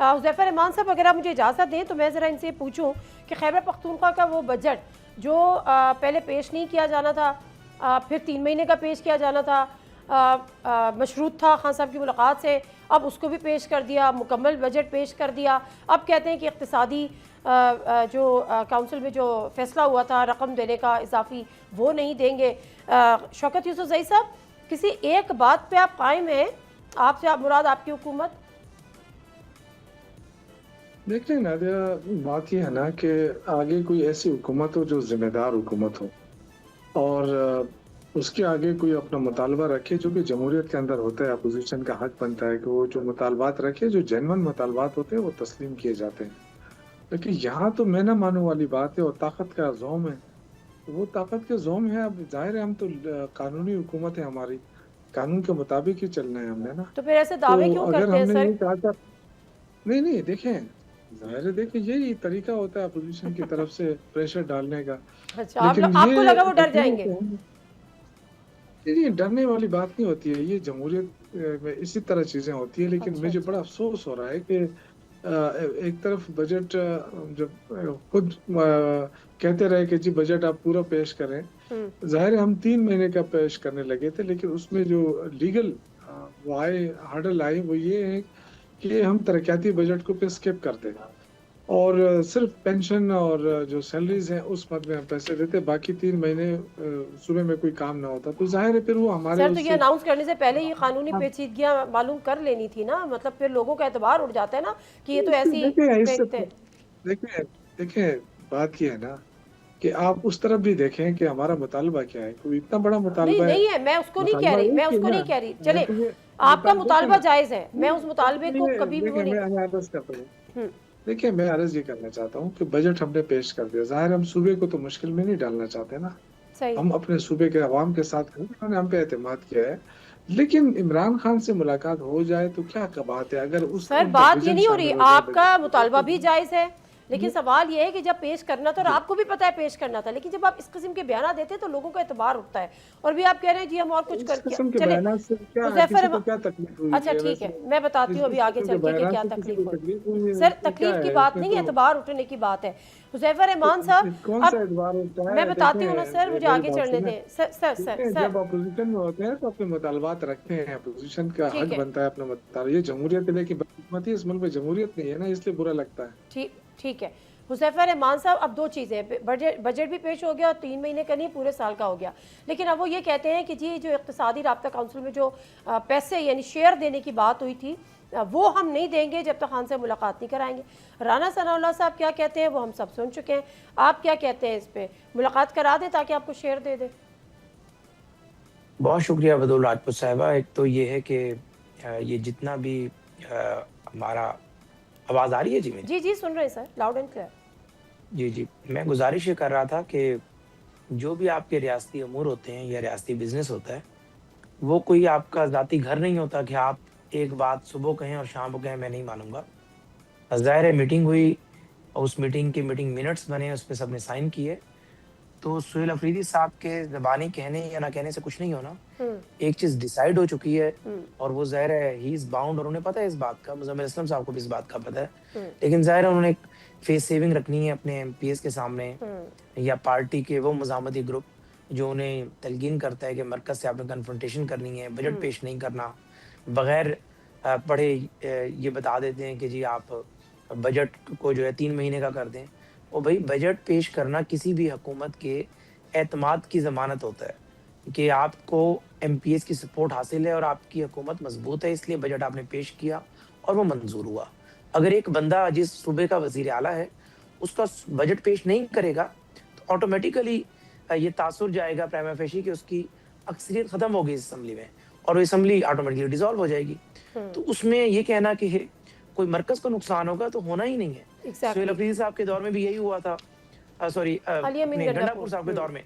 हुज़ैफ़ा रहमान साहब, अगर आप मुझे इजाज़त दें तो मैं ज़रा इनसे पूछूं कि खैबर पख्तूनख्वा का वो बजट जो पहले पेश नहीं किया जाना था, फिर 3 महीने का पेश किया जाना था, मशरूत था खान साहब की मुलाकात से, अब उसको भी पेश कर दिया, मुकम्मल बजट पेश कर दिया। अब कहते हैं कि इक़्तिसादी जो काउंसिल में जो फ़ैसला हुआ था रकम देने का इजाफ़ी, वो नहीं देंगे। शौकत यूसुफ़ज़ई साहब, किसी एक बात पे आप कायम हैं, आपसे आप मुराद आपकी हुकूमत? देखिए नादिया, बात ये है ना कि आगे कोई ऐसी हुकूमत हो जो ज़िम्मेदार हुकूमत हो, और उसके आगे कोई अपना मुतालबा रखे जो कि जमहूरियत के अंदर होता है। अपोजिशन का हक बनता है कि वो जो मुतालबात रखे, जो जेन्युइन मुतालबात होते हैं, वो तस्लीम किए जाते हैं। लेकिन यहाँ तो मैं ना मानूं वाली बात है, और ताकत का ज़ोम है। तो वो ताकत के ज़ोम है। अब ज़ाहिर है हम तो कानूनी हुकूमत है हमारी, कानून के मुताबिक ही चलना है हमने ना। तो फिर ऐसे दावे तो क्यों अगर करते हैं हमने सर? ये कहा था, नहीं नहीं देखें, ज़ाहिर है देखिए यही तरीका होता है अपोजिशन की तरफ से प्रेशर डालने का। अच्छा, लेकिन आपको ये लगा वो डर यकीनन जाएंगे? से हम, ये डरने वाली बात नहीं होती है। ये जमहूरियत में इसी तरह चीजें होती है। लेकिन अच्छा मुझे अच्छा। बड़ा अफसोस हो रहा है कि एक तरफ बजट जब खुद कहते रहे कि जी बजट आप पूरा पेश करें। हम्म। जाहिर है हम 3 महीने का पेश करने लगे थे, लेकिन उसमें जो लीगल वो आए, हर्डल आए, वो ये है कि हम तरक्याती बजट को पे स्किप कर दें, और सिर्फ पेंशन और जो सैलरीज हैं उस मद में हम पैसे देते, बाकी 3 महीने सुबह में कोई काम ना होता, तो जाहिर है फिर वो हमारे सर, तो उस ये अनाउंस करने से पहले ये कानूनी हाँ, पेचीदगियां मालूम कर लेनी थी ना, मतलब फिर लोगों का एतबार उड़ जाता है ना कि ये तो ऐसी देखिए इससे फेंकते हैं। देखिए देखिए बात ये है ना कि आप उस तरफ भी देखें कि हमारा मुतालबा क्या है। कोई इतना बड़ा नहीं मुतालबा है। नहीं है, मैं उसको नहीं कह मुतालबा रही, मैं एक ही है उसको ना। नहीं कह रही, मैं चले। तो ये आपका देखिए मुतालबा ना, जायज़ है, मैं उस मुतालबे को ये कभी भी वो देखिए नहीं। मैं अर्ज करता हूँ। हम्म। देखिए मैं अर्ज ये करना चाहता हूँ कि बजट हमने पेश कर दिया, जाहिर हम सूबे को तो मुश्किल में नहीं डालना चाहते ना। सही। हम अपने सूबे के अवाम के साथ हैं, उन्होंने हम पे एतमाद किया है। लेकिन इमरान खान से मुलाकात हो जाए तो क्या बात है, अगर उस सर, उनका बात ये विजन नहीं हो रही, शामिल हो जाए आपका मुतालबा भी बजट जायज़ है, लेकिन में। सवाल ये है कि जब पेश करना था और जी, आपको भी पता है पेश करना था, लेकिन जब आप इस किस्म के बयान देते हैं तो लोगों का एतबार उठता है। और भी आप कह रहे हैं जी हम और कुछ इस कर किस्म के चले। बयान से क्या है, हुज़ैफर किसी को रहमान, क्या तकलीफ हुई अच्छा है ठीक वैसे? है, मैं बताती हूँ अभी आगे किस्म के चल के बयान क्या से किसी तकलीफ को हुई। तकलीफ हुई है, सर, तो क्या तकलीफ की है बात इसमें नहीं है, तो? एतबार उठने की बात है। हुज़ैफर रहमान साहब, कौन सा अब एतबार होता मैं है? बताती हूँ ना सर, देखें मुझे मेरी आगे बात चढ़ने सुने। दें। सर सर सर देखें सर जब अपोजिशन में होते हैं तो अपने मुतालबात रखते हैं, अपोजिशन का ठीक हक है। बनता है अपना मुतालबा। ये जमहूरियत है, लेकिन बदकिस्मती इस मुल्क में जमहूरियत नहीं है ना, इसलिए बुरा लगता है। ठीक ठीक है। हुज़ैफ़ा रहमान साहब, अब दो चीज़ें, बजट बजट भी पेश हो गया और 3 महीने का नहीं पूरे साल का हो गया। लेकिन अब वो ये कहते हैं कि जी जो इक़्तिसादी राब्ता काउंसिल में जो पैसे यानी शेयर देने की बात हुई थी, वो हम नहीं देंगे जब तक खान से मुलाकात नहीं कराएंगे। राना सनाउल्लाह साहब क्या कहते हैं वो हम सब सुन चुके हैं। आप क्या कहते हैं इस पर? मुलाकात करा दें ताकि आपको शेयर दे दे। बहुत शुक्रिया बदौल राजपूत साहिबा। एक तो ये है कि ये जितना भी हमारा आवाज़ आ रही है जी मेरी? जी जी, सुन रहे हैं सर, लाउड एंड क्लियर। जी, जी। मैं गुज़ारिश ये कर रहा था कि जो भी आपके रियासती अमूर होते हैं या रियासती बिज़नेस होता है, वो कोई आपका ज़ाती घर नहीं होता कि आप एक बात सुबह कहें और शाम को कहें मैं नहीं मानूँगा। ज़ाहिर है मीटिंग हुई और उस मीटिंग के मीटिंग मिनट्स बने, उसपे सबने साइन किए। तो सुहेल अफरीदी साहब के ज़बानी कहने या ना कहने से कुछ नहीं होना। हम्म। एक चीज़ डिसाइड हो चुकी है हम्म। और वो ज़ाहिर है ही इज़ बाउंड, और उन्हें पता है इस बात का, मुज़म्मिल असलम साहब को भी इस बात का पता है। हम्म। लेकिन ज़ाहिर है उन्होंने एक फेस सेविंग रखनी है अपने एमपीएस के सामने, हम्म। या पार्टी के वो मज़ामती ग्रुप जो उन्हें तलकीन करता है कि मरकज़ से आपने कन्फ्रंटेशन करनी है, बजट हम्म। पेश नहीं करना। बगैर पढ़े ये बता देते हैं कि जी आप बजट को जो है 3 महीने का कर दें। और भई बजट पेश करना किसी भी हुकूमत के एतमाद की ज़मानत होता है कि आपको एमपीएस की सपोर्ट हासिल है और आपकी हुकूमत मज़बूत है, इसलिए बजट आपने पेश किया और वो मंज़ूर हुआ। अगर एक बंदा जिस सूबे का वज़ीर आला है, उसका बजट पेश नहीं करेगा, तो ऑटोमेटिकली ये तासुर जाएगा प्राइमा फेशी कि उसकी अक्सरियत ख़त्म हो गई इस असेंबली में, और वो असेंबली ऑटोमेटिकली डिसॉल्व हो जाएगी। तो हम्म। उसमें ये कहना कि कोई मरकज़ को नुकसान होगा, तो होना ही नहीं है। सुहेल एग्जैक्टली। अफरीदी साहब के दौर में भी यही हुआ था, सॉरी अली अमीन अपने गंडापुर। गंडापुर साहब के दौर में।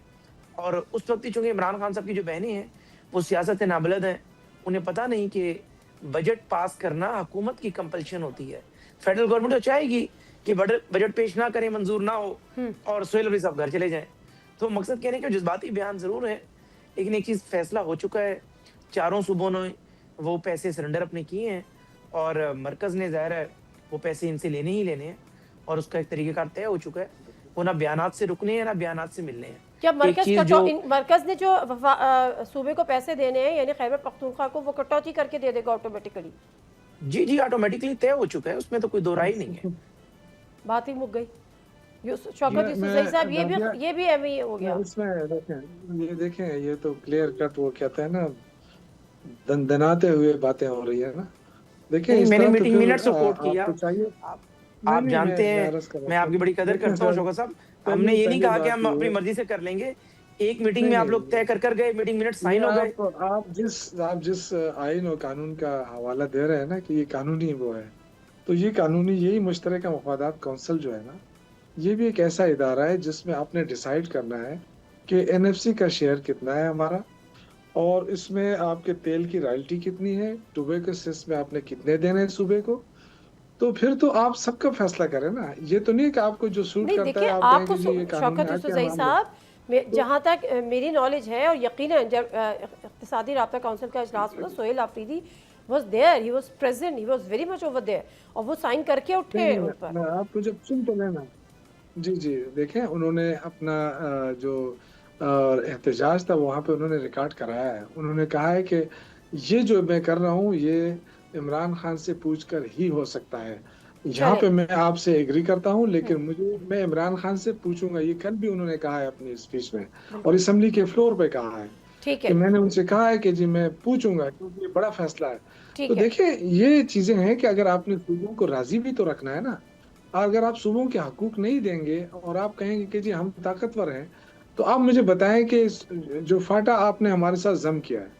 और उस वक़्त चूँकि इमरान खान साहब की जो बहनें हैं, वो सियासत से नाबलद हैं, उन्हें पता नहीं कि बजट पास करना हुकूमत की कंपल्शन होती है। फेडरल गवर्नमेंट तो चाहेगी कि बजट पेश ना करें, मंज़ूर ना हो हम्म। और सुहेल अफरीदी साहब घर चले जाएँ। तो मकसद कहने का जज़्बाती बयान ज़रूर है, लेकिन एक चीज़ फ़ैसला हो चुका है, चारों सूबों ने वो पैसे सरेंडर अपने किए हैं, और मरकज़ ने ज़ाहिर है वो पैसे इनसे लेने ही लेने हैं और उसका एक तरीक़ेकार तय हो चुका है। वो ना बयानात से रुकने हैं, ना बयानात से मिलने हैं। क्या एक चीज़ जो मरकज़ ने जो सूबे को पैसे देने हैं, यानी खैबर पख्तूनख्वा को, वो कटौती करके दे देगा ऑटोमेटिकली? जी, ऑटोमेटिकली तय हो चुका है, उसमें तो कोई दो राय नहीं है। बात ही मुक गई। शौकत यूसुफजई साहब, ये भी एमई हो गया। इसमें देखें, ये तो क्लियर कट, वो कहते हैं ना, दनदनाते हुए बातें हो रही है ना। देखिए, इस मैंने तरह तो मीटिंग फिर मिनट्स को कोट किया। आपको चाहिए। आप जानते हैं मैं आपकी बड़ी कदर करता हूँ शौकत साहब। हमने ये नहीं कहा कि हम अपनी मर्जी से कर लेंगे। एक मीटिंग में आप लोग तय कर गए, मीटिंग मिनट साइन हो गए। आप जिस आइन और कानून का हवाला दे रहे हैं ना कि ये कानूनी वो है, तो ये कानूनी, यही मुश्तरका मफादात काउंसिल जो है ना, ये भी एक ऐसा इदारा है जिसमें आपने डिसाइड करना है कि एनएफसी का शेयर कितना है हमारा, और इसमें आपके तेल की रॉयल्टी कितनी है, टोबैको सेस में आपने कितने देने हैं सूबे को। तो फिर तो आप सबका फैसला करें ना। ये तो नहीं कि आपको जो सूट नहीं, करता देखिए, है आप आपको कहेंगे जी ये कानून शौकत है, यूसुफजई साहब, जहाँ तक मेरी नॉलेज है, और यकीनन जब इक़्तिसादी राब्ता काउंसिल का इजलास हुआ, Sohail Afridi was there, he was present, he was very much over there, और वो साइन करके उठे उन पर। आप मुझे सुन तो लेना। जी, देखें, उन्होंने अपना जो एहतजाज था वहाँ पे उन्होंने रिकॉर्ड कराया है। उन्होंने कहा है कि ये जो मैं कर रहा हूँ ये इमरान खान से पूछकर ही हो सकता है। यहाँ पे मैं आपसे एग्री करता हूँ, लेकिन मैं इमरान खान से पूछूंगा। ये कल भी उन्होंने कहा है अपनी स्पीच में, और असेंबली के फ्लोर पे कहा है कि मैंने उनसे कहा है कि जी मैं पूछूंगा, क्योंकि ये बड़ा फैसला है। तो देखिए, ये चीजें हैं कि अगर आपने सूबों को राजी भी तो रखना है ना। अगर आप सूबों के हकूक नहीं देंगे और आप कहेंगे कि जी हम ताकतवर हैं, तो आप मुझे बताएं कि जो फाटा आपने हमारे साथ जम किया है,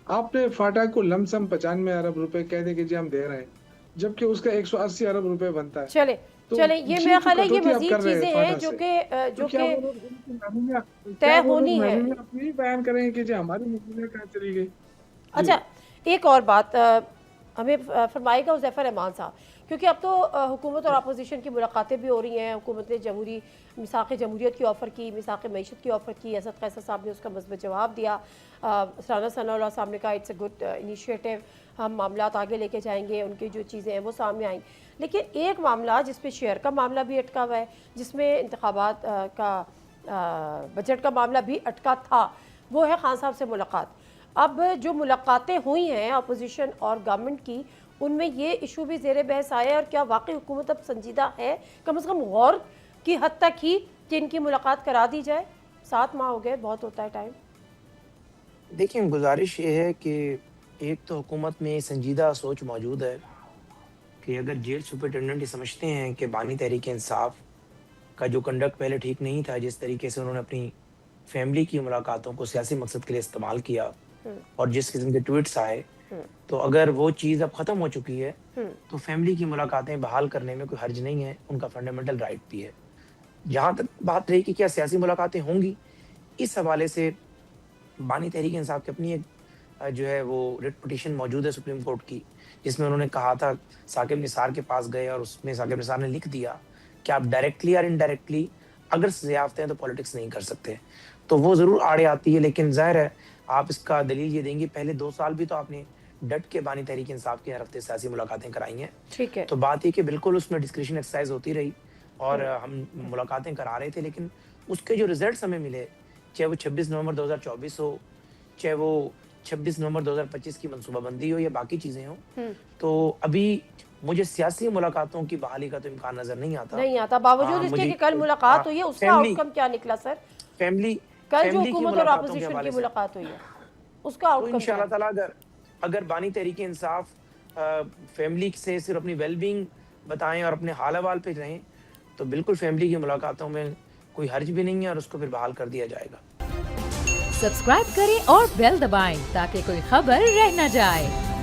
आपने फाटा को लमसम 95 अरब रुपए कह दे कि जी हम दे रहे हैं, जबकि उसका 180 अरब रुपए बनता है। चले, ये मेरा ख्याल है ये मजीद चीजें हैं जो कि तय होनी है। अपनी बयान करेंगे कि जी हमारी मजबूरियां कहाँ चली गई। अच्छा, एक और बात हमें फरमाएगा हुज़ैफर रहमान साहब, क्योंकि अब तो हुकूमत और अपोजिशन की मुलाकातें भी हो रही हैं। हुकूमत ने जमहूरी मिसाक़ जमहूरियत की ऑफ़र की, मिसाक़ मईशत की ऑफ़र की। असद कैसर साहब ने उसका मज़बूत जवाब दिया। राना सनाउल्लाह साहब ने कहा इट्स अ गुड इनिशिएटिव, हम मामलात आगे लेके जाएंगे, उनकी जो चीज़ें हैं वो सामने आएँ। लेकिन एक मामला जिस पे शेयर का मामला भी अटका हुआ है, जिसमें इंतखाबात का बजट का मामला भी अटका था, वो है खान साहब से मुलाकात। अब जो मुलाकातें हुई हैं अपोजिशन और गवर्नमेंट की, उनमें ये इशू भी ज़ेर बहस आया है, और क्या वाकई हुकूमत अब संजीदा है, कम से कम गौर की हद तक ही, कि इनकी मुलाकात करा दी जाए? 7 माह हो गए, बहुत होता है टाइम। देखिए, गुजारिश ये है कि एक तो हुकूमत में संजीदा सोच मौजूद है कि अगर जेल सुपरिटेंडेंट ये समझते हैं कि बानी तहरीक इंसाफ का जो कंडक्ट पहले ठीक नहीं था, जिस तरीके से उन्होंने अपनी फैमिली की मुलाकातों को सियासी मकसद के लिए इस्तेमाल किया और जिस किस्म के ट्वीट्स आए, तो अगर वो चीज़ अब ख़त्म हो चुकी है तो फैमिली की मुलाकातें बहाल करने में कोई हर्ज नहीं है, उनका फंडामेंटल राइट भी है। जहाँ तक बात रही कि क्या सियासी मुलाकातें होंगी, इस हवाले से बानी तहरीक इंसाफ की अपनी एक जो है वो रिट पिटीशन मौजूद है सुप्रीम कोर्ट की, जिसमें उन्होंने कहा था, साकिब निसार के पास गए और उसमें साकिब निसार ने लिख दिया कि आप डायरेक्टली और इनडायरेक्टली अगर सज़ा-याफ्ते हैं तो पॉलिटिक्स नहीं कर सकते। तो वो ज़रूर आड़े आती है, लेकिन ज़ाहिर है आप इसका दलील ये देंगे, पहले 2 साल भी तो आपने डट के बानी तहरीक इंसाफ के हर हफ्ते सियासी मुलाकातें कराई हैं। ठीक है। तो बात ये कि बिल्कुल उसमें डिस्क्रिशन एक्सरसाइज होती रही और हम मुलाकातें करा रहे थे, लेकिन उसके जो रिजल्ट्स हमें मिले, चाहे वो 26 नवंबर 2024 हो, चाहे वो 26 नवंबर 2025 की मनसूबाबंदी हो या बाकी चीज़ें हों, तो अभी मुझे सियासी मुलाकातों की बहाली का तो इम्कान नज़र नहीं आता। बावजूद इसके कि कल मुलाकात हुई है, उसका आउटकम क्या निकला सर? कल जो हुकूमत और अपोजिशन की मुलाकात हुई है, उसका आउटकम इंशाअल्लाह ताला अगर बानी तहरीक इंसाफ फैमिली से सिर्फ अपनी वेलबींग बताएं और अपने हाल अहवाल पे रहें, तो बिल्कुल फैमिली की मुलाकातों में कोई हर्ज भी नहीं है और उसको फिर बहाल कर दिया जाएगा। सब्सक्राइब करें और बेल दबाएं ताकि कोई खबर रह न जाए।